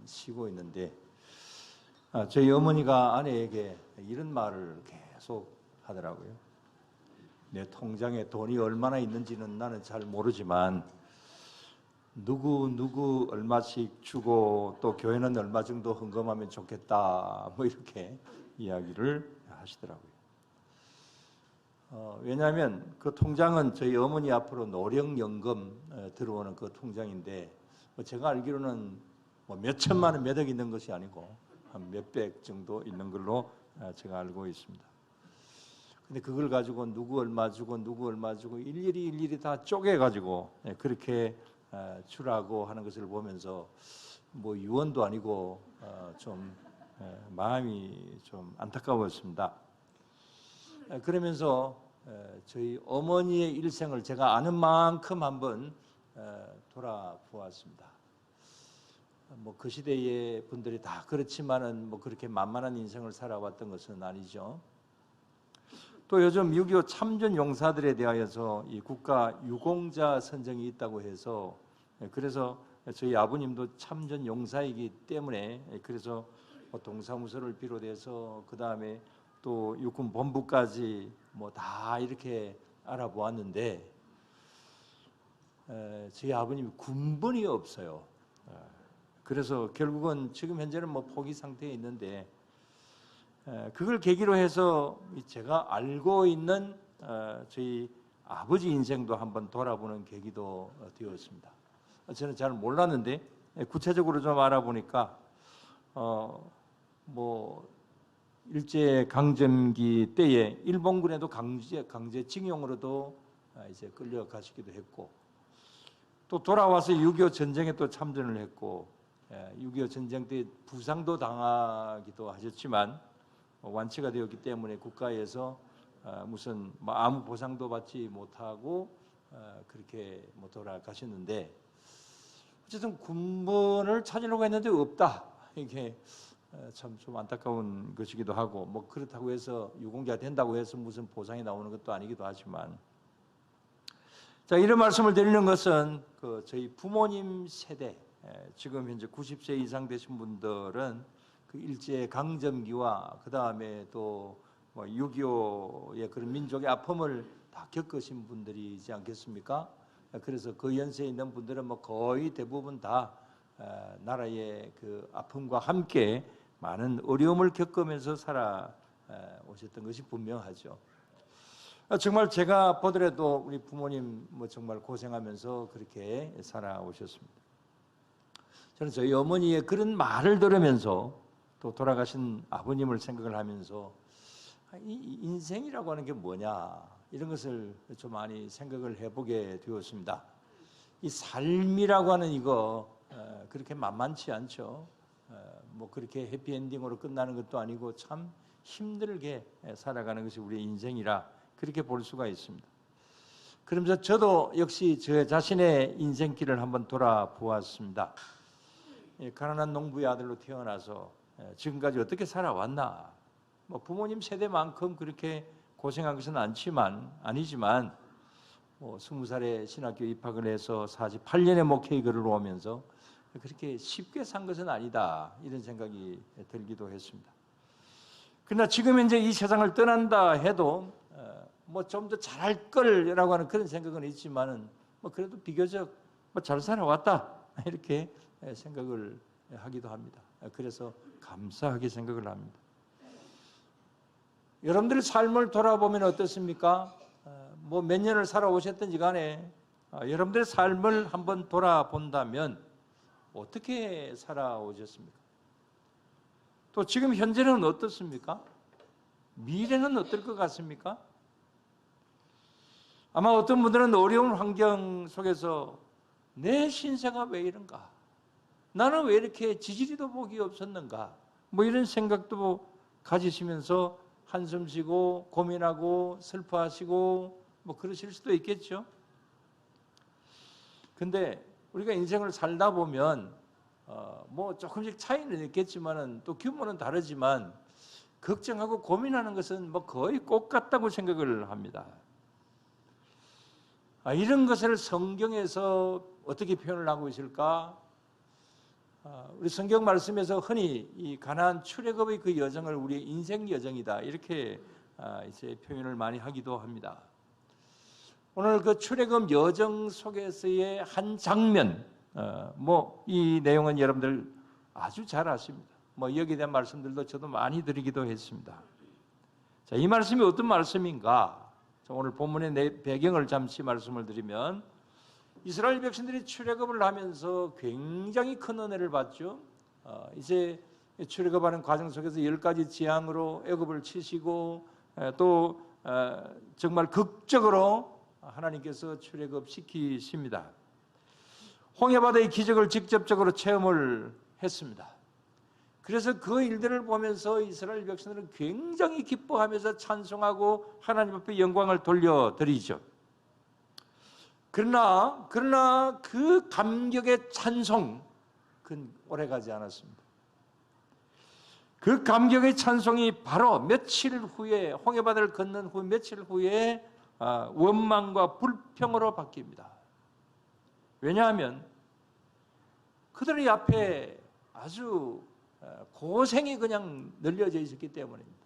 쉬고 있는데 저희 어머니가 아내에게 이런 말을 계속 하더라고요. 내 통장에 돈이 얼마나 있는지는 나는 잘 모르지만 누구 얼마씩 주고 또 교회는 얼마 정도 헌금하면 좋겠다 뭐 이렇게 이야기를 하시더라고요. 왜냐하면 그 통장은 저희 어머니 앞으로 노령연금 들어오는 그 통장인데 제가 알기로는 뭐 몇 천만 원, 몇 억 있는 것이 아니고 한 몇백 정도 있는 걸로 제가 알고 있습니다. 근데 그걸 가지고 누구 얼마 주고 일일이 다 쪼개가지고 그렇게 주라고 하는 것을 보면서 뭐 유언도 아니고 좀 마음이 좀 안타까웠습니다. 그러면서 저희 어머니의 일생을 제가 아는 만큼 한번 돌아보았습니다. 뭐 그 시대의 분들이 다 그렇지만은 뭐 그렇게 만만한 인생을 살아왔던 것은 아니죠. 또 요즘 6.25 참전 용사들에 대하여서 이 국가 유공자 선정이 있다고 해서 그래서 저희 아버님도 참전 용사이기 때문에 그래서 동사무소를 비롯해서 그 다음에 또 육군 본부까지 뭐 다 이렇게 알아보았는데 저희 아버님이 군번이 없어요. 그래서 결국은 지금 현재는 뭐 포기 상태에 있는데 그걸 계기로 해서 제가 알고 있는 저희 아버지 인생도 한번 돌아보는 계기도 되었습니다. 저는 잘 몰랐는데 구체적으로 좀 알아보니까 뭐 일제 강점기 때에 일본군에도 강제징용으로도 이제 끌려가시기도 했고 또 돌아와서 6.25 전쟁에 또 참전을 했고 6.25 전쟁 때 부상도 당하기도 하셨지만 완치가 되었기 때문에 국가에서 무슨 아무 보상도 받지 못하고 그렇게 뭐 돌아가셨는데 어쨌든 군번을 찾으려고 했는데 없다. 이게 참 좀 안타까운 것이기도 하고 뭐 그렇다고 해서 유공자 된다고 해서 무슨 보상이 나오는 것도 아니기도 하지만 자 이런 말씀을 드리는 것은 그 저희 부모님 세대 지금 현재 90세 이상 되신 분들은 그 일제 강점기와 그 다음에 또 6.25의 그런 민족의 아픔을 다 겪으신 분들이지 않겠습니까? 그래서 그 연세에 있는 분들은 뭐 거의 대부분 다 나라의 그 아픔과 함께 많은 어려움을 겪으면서 살아 오셨던 것이 분명하죠. 정말 제가 보더라도 우리 부모님 뭐 정말 고생하면서 그렇게 살아오셨습니다. 저는 저희 어머니의 그런 말을 들으면서 또 돌아가신 아버님을 생각을 하면서 이 인생이라고 하는 게 뭐냐 이런 것을 좀 많이 생각을 해보게 되었습니다. 이 삶이라고 하는 이거 그렇게 만만치 않죠. 뭐 그렇게 해피엔딩으로 끝나는 것도 아니고 참 힘들게 살아가는 것이 우리의 인생이라 그렇게 볼 수가 있습니다. 그러면서 저도 역시 저 자신의 인생길을 한번 돌아보았습니다. 가난한 농부의 아들로 태어나서 지금까지 어떻게 살아왔나? 뭐 부모님 세대만큼 그렇게 고생한 것은 아니지만 뭐 20살에 신학교 입학을 해서 48년의 목회의 걸을 오면서 그렇게 쉽게 산 것은 아니다 이런 생각이 들기도 했습니다. 그러나 지금 현재 이 세상을 떠난다 해도 뭐 좀 더 잘할 걸이라고 하는 그런 생각은 있지만은 뭐 그래도 비교적 뭐 잘 살아왔다 이렇게 생각을 하기도 합니다. 그래서 감사하게 생각을 합니다. 여러분들의 삶을 돌아보면 어떻습니까? 뭐 몇 년을 살아오셨든지 간에 여러분들의 삶을 한번 돌아본다면 어떻게 살아오셨습니까? 또 지금 현재는 어떻습니까? 미래는 어떨 것 같습니까? 아마 어떤 분들은 어려운 환경 속에서 내 신세가 왜 이런가? 나는 왜 이렇게 지지리도 복이 없었는가? 뭐 이런 생각도 가지시면서 한숨 쉬고 고민하고 슬퍼하시고 뭐 그러실 수도 있겠죠. 근데 우리가 인생을 살다 보면 뭐 조금씩 차이는 있겠지만은 또 규모는 다르지만 걱정하고 고민하는 것은 뭐 거의 꼭 같다고 생각을 합니다. 이런 것을 성경에서 어떻게 표현을 하고 있을까? 우리 성경 말씀에서 흔히 이 가나안 출애굽의 그 여정을 우리의 인생 여정이다 이렇게 이제 표현을 많이 하기도 합니다. 오늘 그 출애굽 여정 속에서의 한 장면, 이 내용은 여러분들 아주 잘 아십니다. 여기에 대한 말씀들도 저도 많이 드리기도 했습니다. 자, 이 말씀이 어떤 말씀인가? 오늘 본문의 배경을 잠시 말씀을 드리면, 이스라엘 백성들이 출애굽을 하면서 굉장히 큰 은혜를 받죠. 이제 출애굽하는 과정 속에서 10가지 재앙으로 애굽을 치시고 또 정말 극적으로 하나님께서 출애굽시키십니다. 홍해바다의 기적을 직접적으로 체험을 했습니다. 그래서 그 일들을 보면서 이스라엘 백성들은 굉장히 기뻐하면서 찬송하고 하나님 앞에 영광을 돌려드리죠. 그러나 그 감격의 찬송, 그건 오래가지 않았습니다. 그 감격의 찬송이 바로 며칠 후에, 홍해바다를 건넌 후 며칠 후에 원망과 불평으로 바뀝니다. 왜냐하면 그들의 앞에 아주 고생이 그냥 널려져 있었기 때문입니다.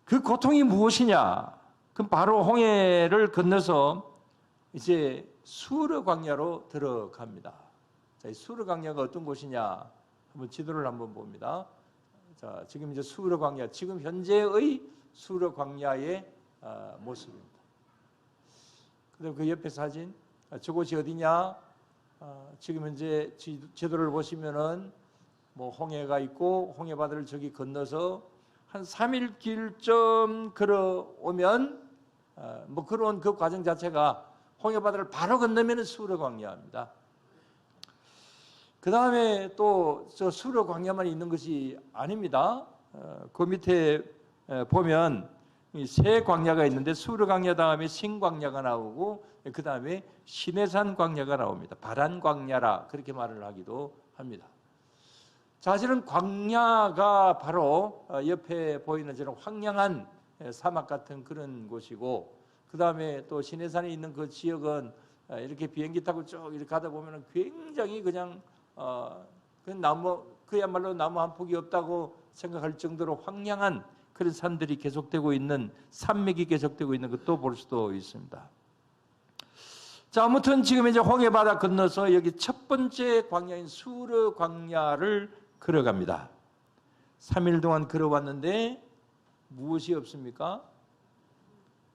그 고통이 무엇이냐? 그럼 바로 홍해를 건너서 이제 수르 광야로 들어갑니다. 자, 이 수르 광야가 어떤 곳이냐? 한번 지도를 한번 봅니다. 자, 지금 이제 수르 광야, 지금 현재의 수르 광야의 모습입니다. 그다음 그 옆에 사진, 저곳이 어디냐? 지금 현재 지도를 보시면은 홍해가 있고 홍해바다를 저기 건너서 한 3일 길쯤 걸어오면 걸어온 그 과정 자체가 홍해바다를 바로 건너면 수르 광야입니다. 그 다음에 또 저 수르 광야만 있는 것이 아닙니다. 그 밑에 보면 세 광야가 있는데 수르 광야 다음에 신광야가 나오고 그 다음에 시내산 광야가 나옵니다. 바란 광야라 그렇게 말을 하기도 합니다. 사실은 광야가 바로 옆에 보이는 저런 황량한 사막 같은 그런 곳이고, 그 다음에 또 시내산에 있는 그 지역은 이렇게 비행기 타고 쭉 이렇게 가다 보면 굉장히 그냥 그야말로 나무 한 폭이 없다고 생각할 정도로 황량한 그런 산들이 계속되고 있는, 산맥이 계속되고 있는 것도 볼 수도 있습니다. 자, 아무튼 지금 이제 홍해바다 건너서 여기 첫 번째 광야인 수르 광야를 걸어갑니다. 3일 동안 걸어왔는데 무엇이 없습니까?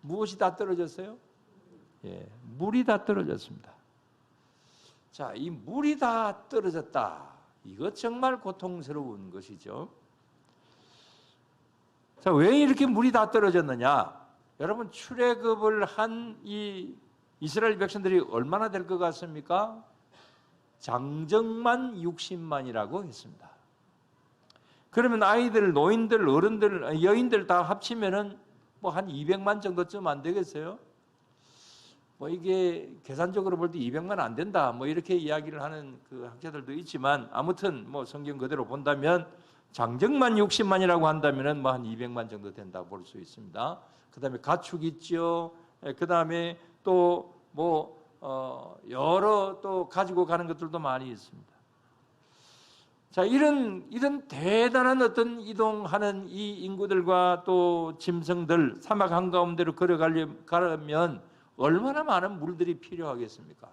무엇이 다 떨어졌어요? 예, 물이 다 떨어졌습니다. 자, 이 물이 다 떨어졌다. 이거 정말 고통스러운 것이죠. 자, 왜 이렇게 물이 다 떨어졌느냐? 여러분, 출애굽을 한 이 이스라엘 백성들이 얼마나 될 것 같습니까? 장정만 60만이라고 했습니다. 그러면 아이들, 노인들, 어른들, 여인들 다 합치면은 한 200만 정도쯤 안 되겠어요? 이게 계산적으로 볼 때 200만 안 된다. 이렇게 이야기를 하는 그 학자들도 있지만, 아무튼 성경 그대로 본다면 장정만 60만이라고 한다면은 한 200만 정도 된다고 볼 수 있습니다. 그 다음에 가축 있죠. 그 다음에 또 여러 또 가지고 가는 것들도 많이 있습니다. 자, 이런 대단한 어떤 이동하는 이 인구들과 또 짐승들, 사막 한가운데로 걸어가려면 얼마나 많은 물들이 필요하겠습니까?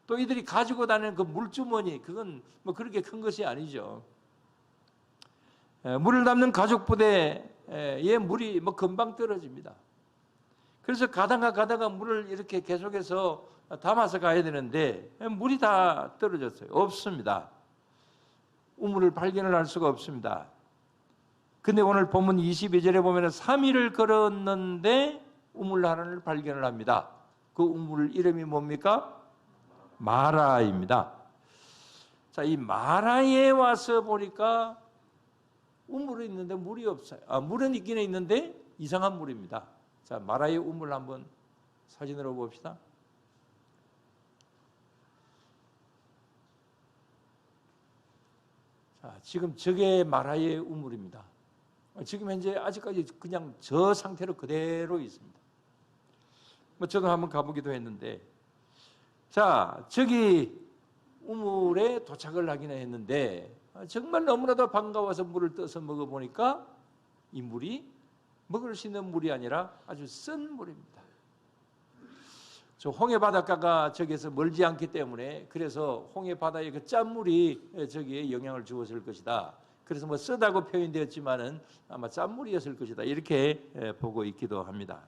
또 이들이 가지고 다니는 그 물주머니, 그건 그렇게 큰 것이 아니죠. 물을 담는 가죽 부대에 물이 금방 떨어집니다. 그래서 가다가 물을 이렇게 계속해서 담아서 가야 되는데 물이 다 떨어졌어요. 없습니다. 우물을 발견을 할 수가 없습니다. 근데 오늘 본문 22절에 보면 3일을 걸었는데 우물 하나를 발견을 합니다. 그 우물 이름이 뭡니까? 마라입니다. 자, 이 마라에 와서 보니까 우물은 있는데 물이 없어요. 물은 있기는 있는데 이상한 물입니다. 자, 마라의 우물 한번 사진으로 봅시다. 자, 지금 저게 마라의 우물입니다. 지금 현재 아직까지 그냥 저 상태로 그대로 있습니다. 저도 한번 가보기도 했는데, 자, 저기 우물에 도착을 하기는 했는데 정말 너무나도 반가워서 물을 떠서 먹어보니까 이 물이 먹을 수 있는 물이 아니라 아주 쓴 물입니다. 저 홍해 바닷가가 저기에서 멀지 않기 때문에 그래서 홍해 바다의 그 짠물이 저기에 영향을 주었을 것이다. 그래서 뭐 쓰다고 표현되었지만은 아마 짠물이었을 것이다. 이렇게 보고 있기도 합니다.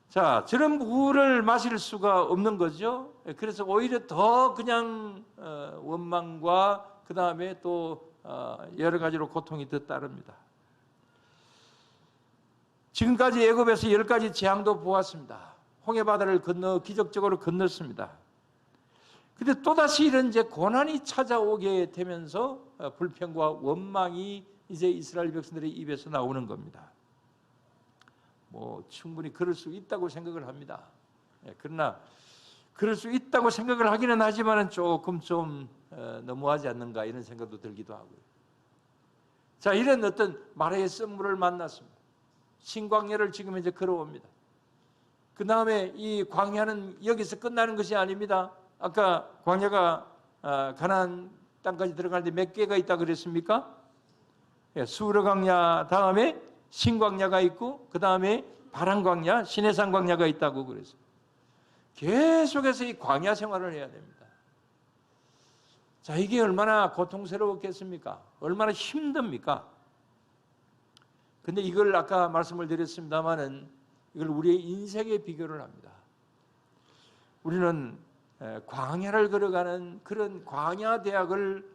자, 저런 물을 마실 수가 없는 거죠. 그래서 오히려 더 그냥 원망과 그 다음에 또 여러 가지로 고통이 더 따릅니다. 지금까지 애굽에서 10가지 재앙도 보았습니다. 홍해바다를 건너 기적적으로 건넜습니다. 근데 또다시 이런 이제 고난이 찾아오게 되면서 불평과 원망이 이제 이스라엘 백성들의 입에서 나오는 겁니다. 뭐 충분히 그럴 수 있다고 생각을 합니다. 그러나 그럴 수 있다고 생각을 하기는 하지만은 조금 좀 너무하지 않는가 이런 생각도 들기도 하고요. 자, 이런 어떤 마라의 쓴물을 만났습니다. 신광야를 지금 이제 걸어옵니다. 그 다음에 이 광야는 여기서 끝나는 것이 아닙니다. 아까 광야가 가나안 땅까지 들어가는데 몇 개가 있다 그랬습니까? 수르 광야 다음에 신광야가 있고 그 다음에 바란 광야, 시내산 광야가 있다고 그랬어요. 계속해서 이 광야 생활을 해야 됩니다. 자, 이게 얼마나 고통스러웠겠습니까? 얼마나 힘듭니까? 근데 이걸 아까 말씀을 드렸습니다마는 이걸 우리의 인생에 비교를 합니다. 우리는 광야를 걸어가는 그런 광야 대학을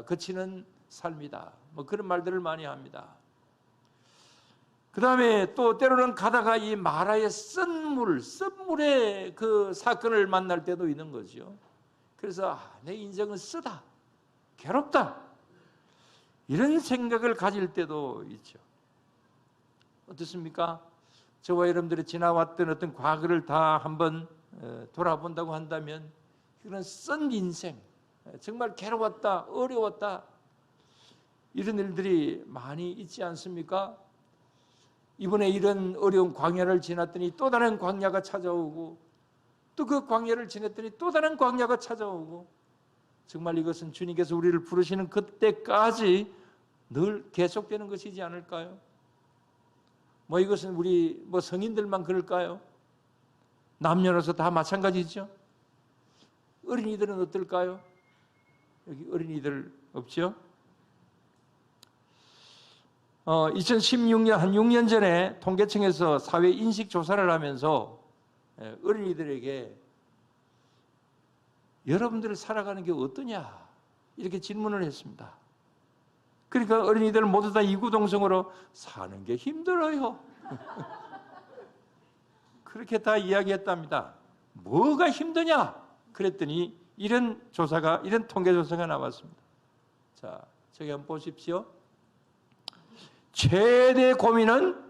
거치는 삶이다. 뭐 그런 말들을 많이 합니다. 그 다음에 또 때로는 가다가 이 마라의 쓴물의 그 사건을 만날 때도 있는 거죠. 그래서 내 인생은 쓰다, 괴롭다 이런 생각을 가질 때도 있죠. 어떻습니까? 저와 여러분들이 지나왔던 어떤 과거를 다 한번 돌아본다고 한다면 그런 쓴 인생, 정말 괴로웠다, 어려웠다 이런 일들이 많이 있지 않습니까? 이번에 이런 어려운 광야를 지났더니 또 다른 광야가 찾아오고 또 그 광야를 지났더니 또 다른 광야가 찾아오고 정말 이것은 주님께서 우리를 부르시는 그때까지 늘 계속되는 것이지 않을까요? 뭐 이것은 우리 뭐 성인들만 그럴까요? 남녀노소 다 마찬가지죠. 어린이들은 어떨까요? 여기 어린이들 없죠? 2016년 한 6년 전에 통계청에서 사회 인식 조사를 하면서 어린이들에게 여러분들 살아가는 게 어떠냐 이렇게 질문을 했습니다. 그러니까 어린이들 모두 다 이구동성으로 사는 게 힘들어요. 그렇게 다 이야기했답니다. 뭐가 힘드냐? 그랬더니 이런 통계 조사가 나왔습니다. 자, 저기 한번 보십시오. 최대 고민은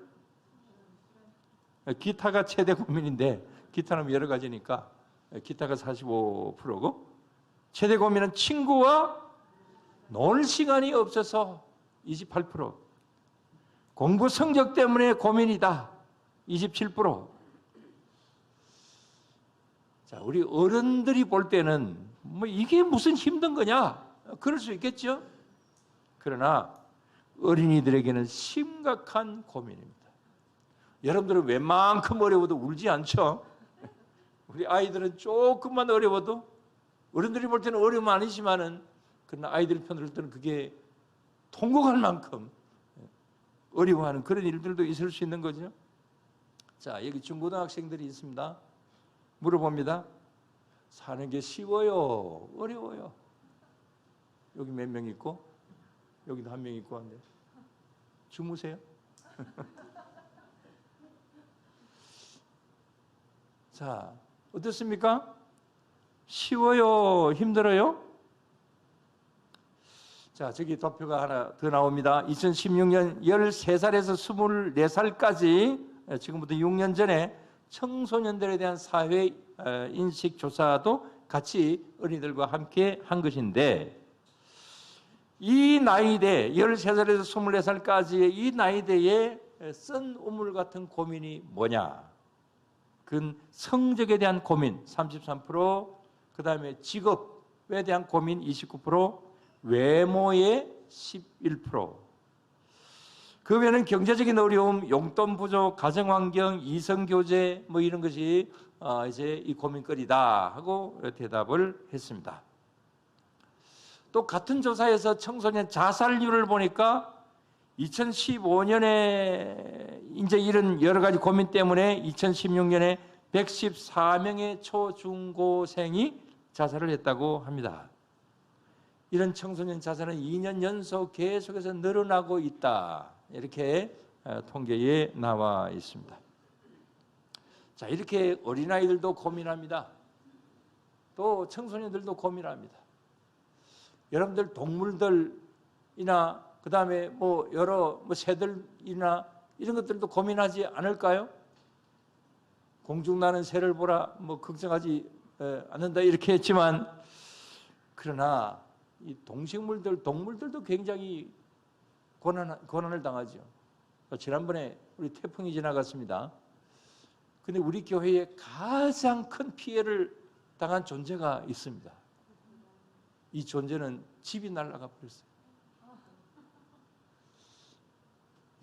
기타가 최대 고민인데 기타는 여러 가지니까 기타가 45%고 최대 고민은 친구와 놀 시간이 없어서 28%, 공부 성적 때문에 고민이다 27%. 자, 우리 어른들이 볼 때는 뭐 이게 무슨 힘든 거냐 그럴 수 있겠죠. 그러나 어린이들에게는 심각한 고민입니다. 여러분들은 웬만큼 어려워도 울지 않죠? 우리 아이들은 조금만 어려워도 어른들이 볼 때는 어려움 아니지만은 그러나 아이들 편으로 때는 그게 통곡할 만큼 어려워하는 그런 일들도 있을 수 있는 거죠. 자, 여기 중고등학생들이 있습니다. 물어봅니다. 사는 게 쉬워요? 어려워요? 여기 몇 명 있고 여기도 한 명 있고 한데 주무세요? 자, 어떻습니까? 쉬워요? 힘들어요? 자, 저기 도표가 하나 더 나옵니다. 2016년 13살에서 24살까지 지금부터 6년 전에 청소년들에 대한 사회 인식 조사도 같이 어린이들과 함께 한 것인데 이 나이대 13살에서 24살까지의 이 나이대에 쓴 우물 같은 고민이 뭐냐? 그건 성적에 대한 고민 33%, 그 다음에 직업 에 대한 고민 29%, 외모의 11%. 그 외에는 경제적인 어려움, 용돈 부족, 가정환경, 이성교제 뭐 이런 것이 이제 이 고민거리다 하고 대답을 했습니다. 또 같은 조사에서 청소년 자살률을 보니까 2015년에 이제 이런 여러 가지 고민 때문에 2016년에 114명의 초중고생이 자살을 했다고 합니다. 이런 청소년 자살은 2년 연속 계속해서 늘어나고 있다. 이렇게 통계에 나와 있습니다. 자, 이렇게 어린아이들도 고민합니다. 또 청소년들도 고민합니다. 여러분들 동물들이나 그 다음에 뭐 여러 새들이나 이런 것들도 고민하지 않을까요? 공중 나는 새를 보라 뭐 걱정하지 않는다 이렇게 했지만, 그러나 이 동물들도 굉장히 고난을 당하죠. 지난번에 우리 태풍이 지나갔습니다. 근데 우리 교회에 가장 큰 피해를 당한 존재가 있습니다. 이 존재는 집이 날아가 버렸어요.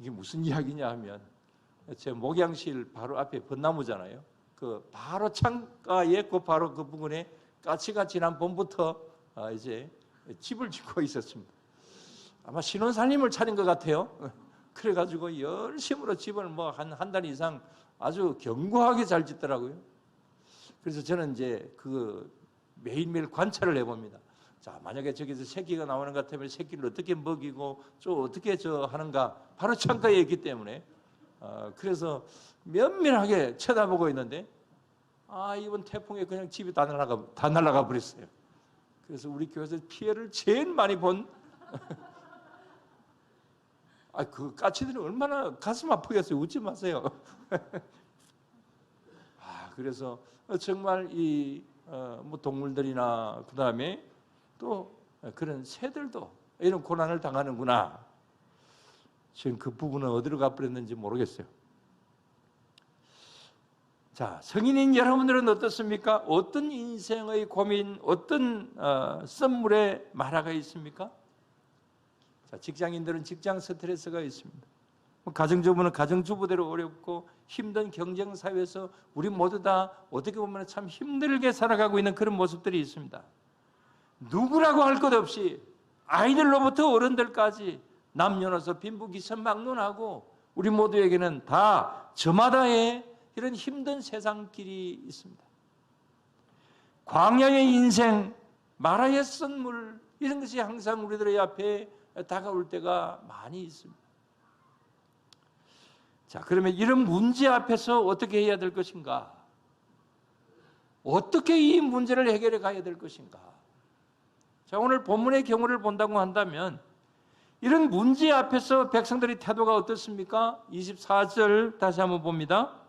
이게 무슨 이야기냐 하면, 제 목양실 바로 앞에 벚나무잖아요. 그 바로 창가에 바로 그 부근에 까치가 지난 봄부터 이제 집을 짓고 있었습니다. 아마 신혼살림을 차린 것 같아요. 그래가지고 열심으로 집을 뭐 한 달 이상 아주 견고하게 잘 짓더라고요. 그래서 저는 이제 그 매일매일 관찰을 해봅니다. 자, 만약에 저기서 새끼가 나오는 것 같으면 새끼를 어떻게 먹이고 또 어떻게 하는가, 바로 창가에 있기 때문에 그래서 면밀하게 쳐다보고 있는데, 이번 태풍에 그냥 집이 다 날아가 버렸어요. 그래서 우리 교회에서 피해를 제일 많이 본 그 까치들이 얼마나 가슴 아프겠어요. 웃지 마세요. 그래서 정말 이 뭐 동물들이나 그 다음에 또 그런 새들도 이런 고난을 당하는구나. 지금 그 부분은 어디로 가버렸는지 모르겠어요. 자, 성인인 여러분들은 어떻습니까? 어떤 인생의 고민, 어떤 썸물에 마라가 있습니까? 자, 직장인들은 직장 스트레스가 있습니다. 가정주부는 가정주부대로 어렵고 힘든 경쟁 사회에서 우리 모두 다 어떻게 보면 참 힘들게 살아가고 있는 그런 모습들이 있습니다. 누구라고 할 것 없이 아이들로부터 어른들까지 남녀노소 빈부귀천막론하고 우리 모두에게는 다 저마다의 이런 힘든 세상길이 있습니다. 광야의 인생, 마라의 선물, 이런 것이 항상 우리들의 앞에 다가올 때가 많이 있습니다. 자, 그러면 이런 문제 앞에서 어떻게 해야 될 것인가? 어떻게 이 문제를 해결해 가야 될 것인가? 자, 오늘 본문의 경우를 본다고 한다면 이런 문제 앞에서 백성들의 태도가 어떻습니까? 24절 다시 한번 봅니다.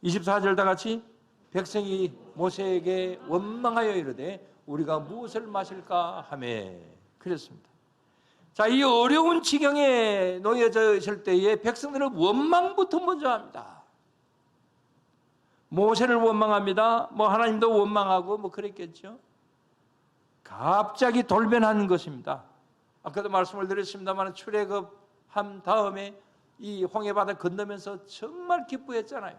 24절 다 같이. 백성이 모세에게 원망하여 이르되 우리가 무엇을 마실까 하매 그랬습니다. 자, 이 어려운 지경에 놓여져 있을 때에 백성들은 원망부터 먼저 합니다. 모세를 원망합니다. 뭐 하나님도 원망하고 뭐 그랬겠죠. 갑자기 돌변하는 것입니다. 아까도 말씀을 드렸습니다만 출애굽한 다음에 이 홍해바다 건너면서 정말 기뻐했잖아요.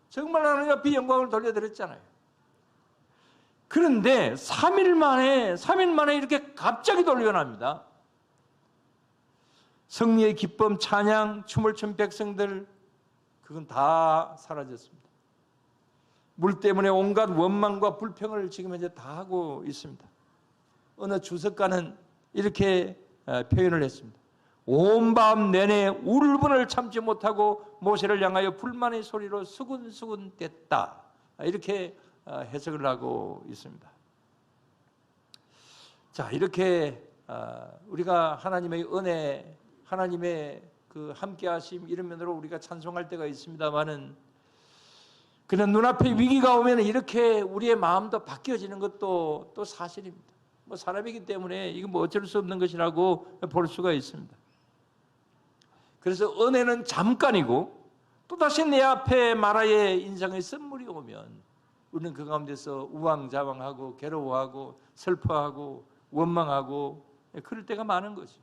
정말 하나님 앞에 영광을 돌려드렸잖아요. 그런데 3일 만에 이렇게 갑자기 돌변합니다. 승리의 기쁨, 찬양, 춤을 춘 백성들, 그건 다 사라졌습니다. 물 때문에 온갖 원망과 불평을 지금 현재 다 하고 있습니다. 어느 주석가는 이렇게 표현을 했습니다. 온 밤 내내 울분을 참지 못하고 모세를 향하여 불만의 소리로 수군수군 댔다. 이렇게 해석을 하고 있습니다. 자, 이렇게 우리가 하나님의 은혜, 하나님의 그 함께하심 이런 면으로 우리가 찬송할 때가 있습니다만은, 그런 눈앞에 위기가 오면 이렇게 우리의 마음도 바뀌어지는 것도 또 사실입니다. 뭐 사람이기 때문에 이건 뭐 어쩔 수 없는 것이라고 볼 수가 있습니다. 그래서 은혜는 잠깐이고 또다시 내 앞에 마라의 인생의 선물이 오면 우리는 그 가운데서 우왕좌왕하고 괴로워하고 슬퍼하고 원망하고 그럴 때가 많은 거죠.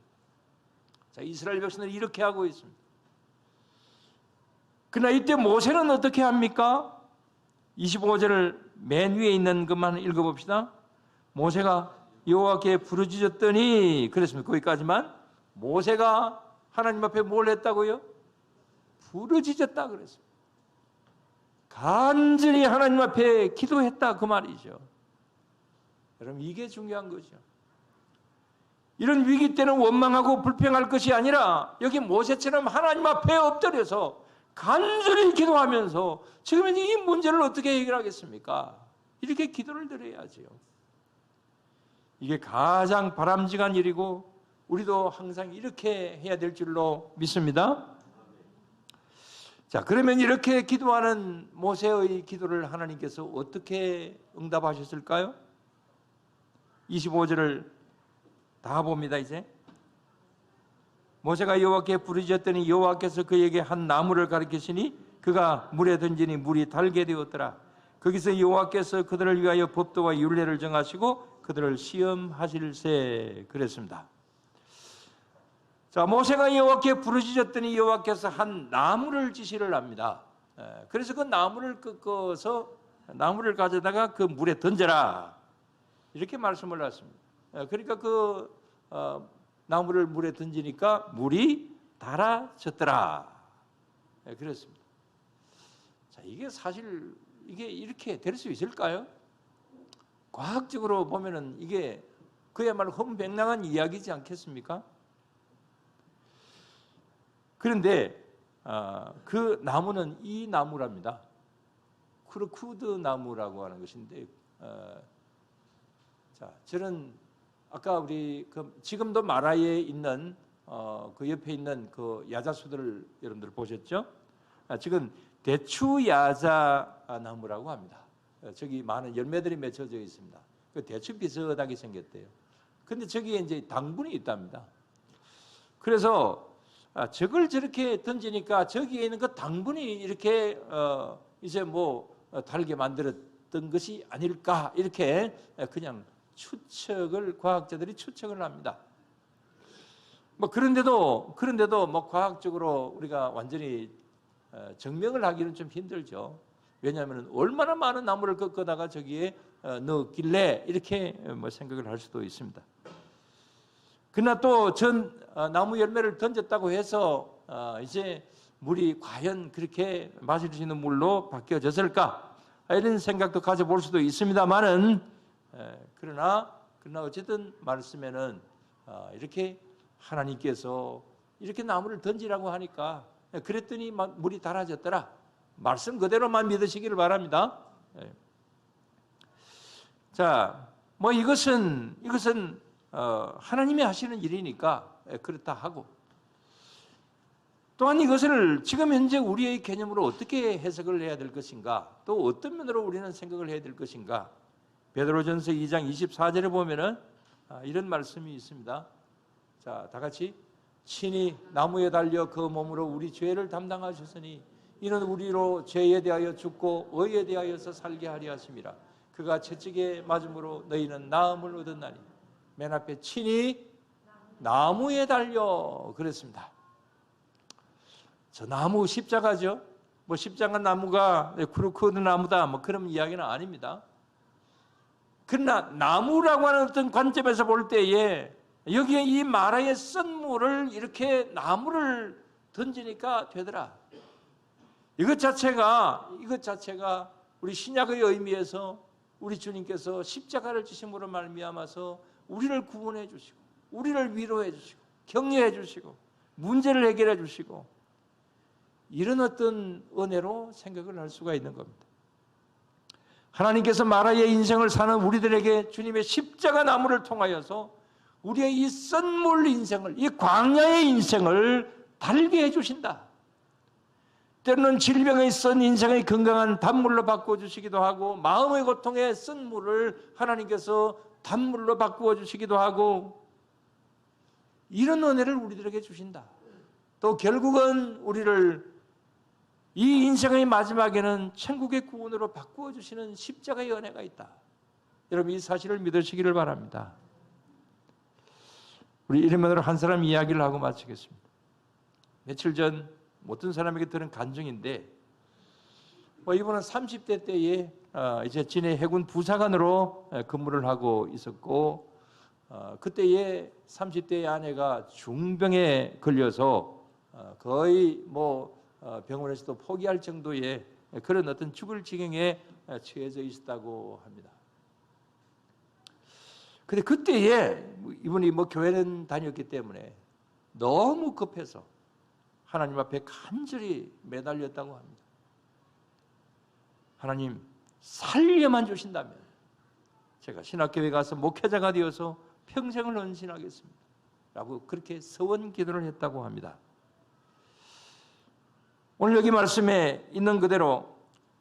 자, 이스라엘 백성들이 이렇게 하고 있습니다. 그러나 이때 모세는 어떻게 합니까? 25절을 맨 위에 있는 것만 읽어봅시다. 모세가 여호와께 부르짖었더니 그랬습니다. 거기까지만. 모세가 하나님 앞에 뭘 했다고요? 부르짖었다 그랬습니다. 간절히 하나님 앞에 기도했다 그 말이죠. 여러분, 이게 중요한 거죠. 이런 위기 때는 원망하고 불평할 것이 아니라 여기 모세처럼 하나님 앞에 엎드려서 간절히 기도하면서 지금 이 문제를 어떻게 해결하겠습니까? 이렇게 기도를 드려야지요. 이게 가장 바람직한 일이고 우리도 항상 이렇게 해야 될 줄로 믿습니다. 자, 그러면 이렇게 기도하는 모세의 기도를 하나님께서 어떻게 응답하셨을까요? 25절을 다 봅니다. 이제 모세가 여호와께 부르짖었더니 여호와께서 그에게 한 나무를 가리키시니 그가 물에 던지니 물이 달게 되었더라. 거기서 여호와께서 그들을 위하여 법도와 율례를 정하시고 그들을 시험하실세 그랬습니다. 자, 모세가 여호와께 부르짖었더니 여호와께서 한 나무를 지시를 합니다. 그래서 그 나무를 꺾어서 나무를 가져다가 그 물에 던져라 이렇게 말씀을 하셨습니다. 그러니까 그 나무를 물에 던지니까 물이 달아졌더라 그랬습니다. 자, 이게 사실 이게 이렇게 될 수 있을까요? 과학적으로 보면은 이게 그야말로 험백랑한 이야기지 않겠습니까? 그런데 그 나무는 이 나무랍니다. 크루쿠드 나무라고 하는 것인데, 자, 저는 아까 우리 지금도 마라에 있는 그 옆에 있는 그 야자수들을 여러분들 보셨죠? 지금 대추야자 나무라고 합니다. 저기 많은 열매들이 맺혀져 있습니다. 그 대추 비슷하게 생겼대요. 근데 저기에 이제 당분이 있답니다. 그래서 저걸 저렇게 던지니까 저기에 있는 그 당분이 이렇게 이제 뭐 달게 만들었던 것이 아닐까 이렇게 그냥 과학자들이 추측을 합니다. 뭐 그런데도 뭐 과학적으로 우리가 완전히 증명을 하기는 좀 힘들죠. 왜냐하면 얼마나 많은 나무를 꺾어다가 저기에 넣었길래 이렇게 뭐 생각을 할 수도 있습니다. 그러나 또 나무 열매를 던졌다고 해서 이제 물이 과연 그렇게 마실 수 있는 물로 바뀌어졌을까 이런 생각도 가져볼 수도 있습니다만은 그러나 어쨌든 말씀에는 이렇게 하나님께서 이렇게 나무를 던지라고 하니까 그랬더니 물이 달아졌더라. 말씀 그대로만 믿으시기를 바랍니다. 자, 뭐 이것은 하나님이 하시는 일이니까 그렇다 하고, 또한 이것을 지금 현재 우리의 개념으로 어떻게 해석을 해야 될 것인가, 또 어떤 면으로 우리는 생각을 해야 될 것인가. 베드로전서 2장 24절에 보면은 이런 말씀이 있습니다. 자, 다 같이 친히 나무에 달려 그 몸으로 우리 죄를 담당하셨으니 이는 우리로 죄에 대하여 죽고 의에 대하여서 살게 하려 하심이라. 그가 채찍에 맞음으로 너희는 나음을 얻었나니. 맨 앞에 친히 나무에 달려 그랬습니다. 저 나무 십자가죠. 뭐 십자가 나무가 크루크드 나무다 뭐 그런 이야기는 아닙니다. 그러나 나무라고 하는 어떤 관점에서 볼 때에 여기에 이 마라의 쓴물을 이렇게 나무를 던지니까 되더라. 이것 자체가 우리 신약의 의미에서 우리 주님께서 십자가를 지심으로 말미암아서 우리를 구원해 주시고 우리를 위로해 주시고 격려해 주시고 문제를 해결해 주시고 이런 어떤 은혜로 생각을 할 수가 있는 겁니다. 하나님께서 마라의 인생을 사는 우리들에게 주님의 십자가 나무를 통하여서 우리의 이 쓴물 인생을, 이 광야의 인생을 달게 해주신다. 때로는 질병에 쓴 인생의 건강한 단물로 바꿔주시기도 하고, 마음의 고통에 쓴 물을 하나님께서 단물로 바꾸어 주시기도 하고, 이런 은혜를 우리들에게 주신다. 또 결국은 우리를 이 인생의 마지막에는 천국의 구원으로 바꾸어 주시는 십자가의 은혜가 있다. 여러분 이 사실을 믿으시기를 바랍니다. 우리 이러면으로 한 사람 이야기를 하고 마치겠습니다. 며칠 전 어떤 사람에게 들은 간증인데, 이분은 30대 때에 이제 진해 해군 부사관으로 근무를 하고 있었고, 그때에 30대의 아내가 중병에 걸려서 거의 병원에서도 포기할 정도의 그런 어떤 죽을 지경에 처해져 있었다고 합니다. 근데 그때에 이분이 교회는 다녔기 때문에 너무 급해서 하나님 앞에 간절히 매달렸다고 합니다. 하나님 살려만 주신다면 제가 신학교에 가서 목회자가 되어서 평생을 헌신하겠습니다 라고 그렇게 서원 기도를 했다고 합니다. 오늘 여기 말씀에 있는 그대로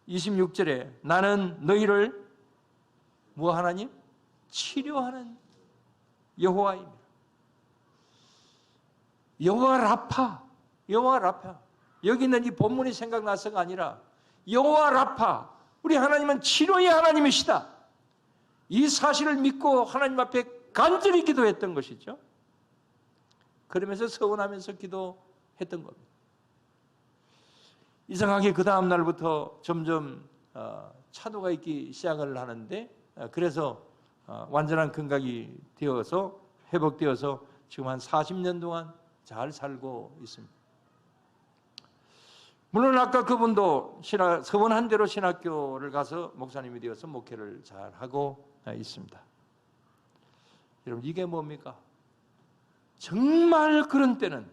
26절에 나는 너희를 뭐 하나님? 치료하는 여호와입니다. 여호와 라파, 여호와 라파. 여기 있는 이 본문이 생각나서가 아니라 여호와 라파, 우리 하나님은 치료의 하나님이시다. 이 사실을 믿고 하나님 앞에 간절히 기도했던 것이죠. 그러면서 서원하면서 기도했던 겁니다. 이상하게 그 다음 날부터 점점 차도가 있기 시작을 하는데, 그래서 완전한 건강이 되어서 회복되어서 지금 한 40년 동안 잘 살고 있습니다. 물론 아까 그분도 서원한 대로 신학교를 가서 목사님이 되어서 목회를 잘 하고 있습니다. 여러분 이게 뭡니까? 정말 그런 때는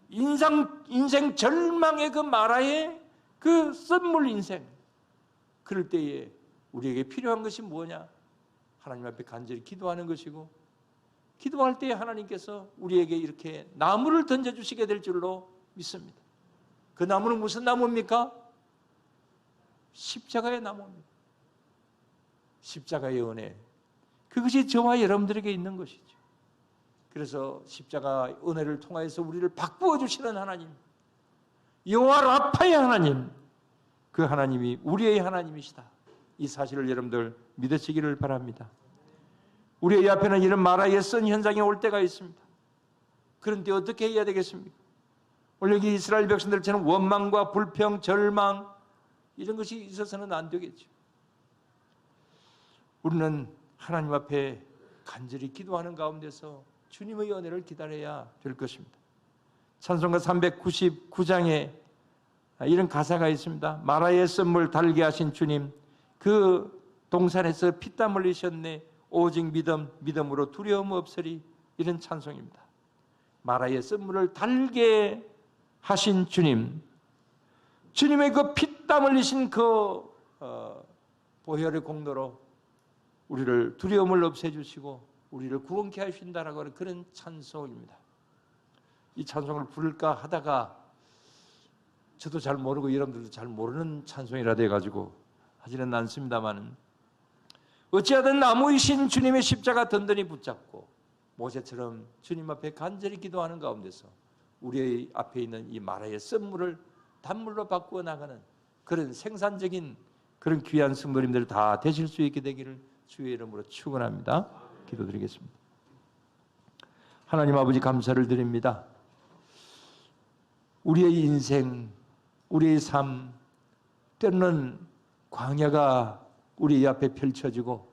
인생 절망의 그 마라의 그 썸물 인생, 그럴 때에 우리에게 필요한 것이 뭐냐? 하나님 앞에 간절히 기도하는 것이고, 기도할 때에 하나님께서 우리에게 이렇게 나무를 던져주시게 될 줄로 믿습니다. 그 나무는 무슨 나무입니까? 십자가의 나무입니다. 십자가의 은혜, 그것이 저와 여러분들에게 있는 것이죠. 그래서 십자가 은혜를 통하여서 우리를 바꾸어 주시는 하나님, 여호와 라파의 하나님, 그 하나님이 우리의 하나님이시다. 이 사실을 여러분들 믿으시기를 바랍니다. 우리의 앞에는 이런 마라의 선 현상이 올 때가 있습니다. 그런데 어떻게 해야 되겠습니까? 오늘 여기 이스라엘 백성들처럼 원망과 불평, 절망 이런 것이 있어서는 안 되겠죠. 우리는 하나님 앞에 간절히 기도하는 가운데서 주님의 은혜를 기다려야 될 것입니다. 찬송가 399장에 이런 가사가 있습니다. 마라의 썸을 달게 하신 주님, 그 동산에서 피땀 흘리셨네. 오직 믿음으로 두려움 없으리. 이런 찬송입니다. 마라의 썸물을 달게 하신 주님, 주님의 그 피땀 흘리신 그 보혈의 공로로 우리를 두려움을 없애주시고 우리를 구원케 하신다라고 하는 그런 찬송입니다. 이 찬송을 부를까 하다가 저도 잘 모르고 여러분들도 잘 모르는 찬송이라 돼가지고 하지는 않습니다만, 어찌하든 나무이신 주님의 십자가 든든히 붙잡고 모세처럼 주님 앞에 간절히 기도하는 가운데서 우리 앞에 있는 이 마라의 썸물을 단물로 바꾸어 나가는 그런 생산적인 그런 귀한 성도님들 다 되실 수 있게 되기를 주의 이름으로 축원합니다. 기도드리겠습니다. 하나님 아버지 감사를 드립니다. 우리의 인생, 우리의 삶, 때로는 광야가 우리 앞에 펼쳐지고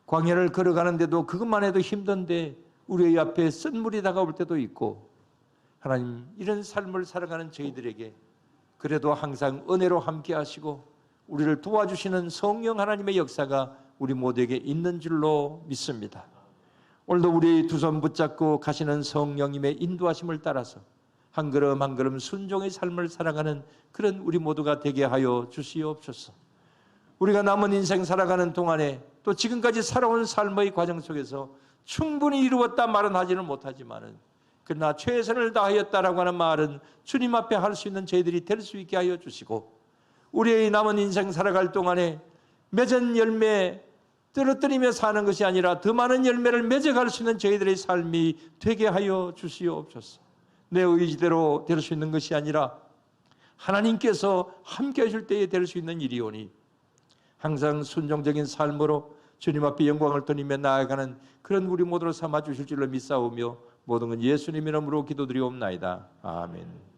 광야를 걸어가는데도 그것만 해도 힘든데 우리 앞에 쓴물이 다가올 때도 있고, 하나님 이런 삶을 살아가는 저희들에게 그래도 항상 은혜로 함께 하시고 우리를 도와주시는 성령 하나님의 역사가 우리 모두에게 있는 줄로 믿습니다. 오늘도 우리 두 손 붙잡고 가시는 성령님의 인도하심을 따라서 한 걸음 한 걸음 순종의 삶을 살아가는 그런 우리 모두가 되게 하여 주시옵소서. 우리가 남은 인생 살아가는 동안에 또 지금까지 살아온 삶의 과정 속에서 충분히 이루었다 말은 하지는 못하지만은, 그러나 최선을 다하였다라고 하는 말은 주님 앞에 할 수 있는 저희들이 될 수 있게 하여 주시고, 우리의 남은 인생 살아갈 동안에 맺은 열매 떨어뜨리며 사는 것이 아니라 더 많은 열매를 맺어갈 수 있는 저희들의 삶이 되게 하여 주시옵소서. 내 의지대로 될 수 있는 것이 아니라 하나님께서 함께 하실 때에 될 수 있는 일이오니 항상 순종적인 삶으로 주님 앞에 영광을 돌리며 나아가는 그런 우리 모두를 삼아 주실 줄로 믿사오며 모든 건 예수님 이름으로 기도드리옵나이다. 아멘.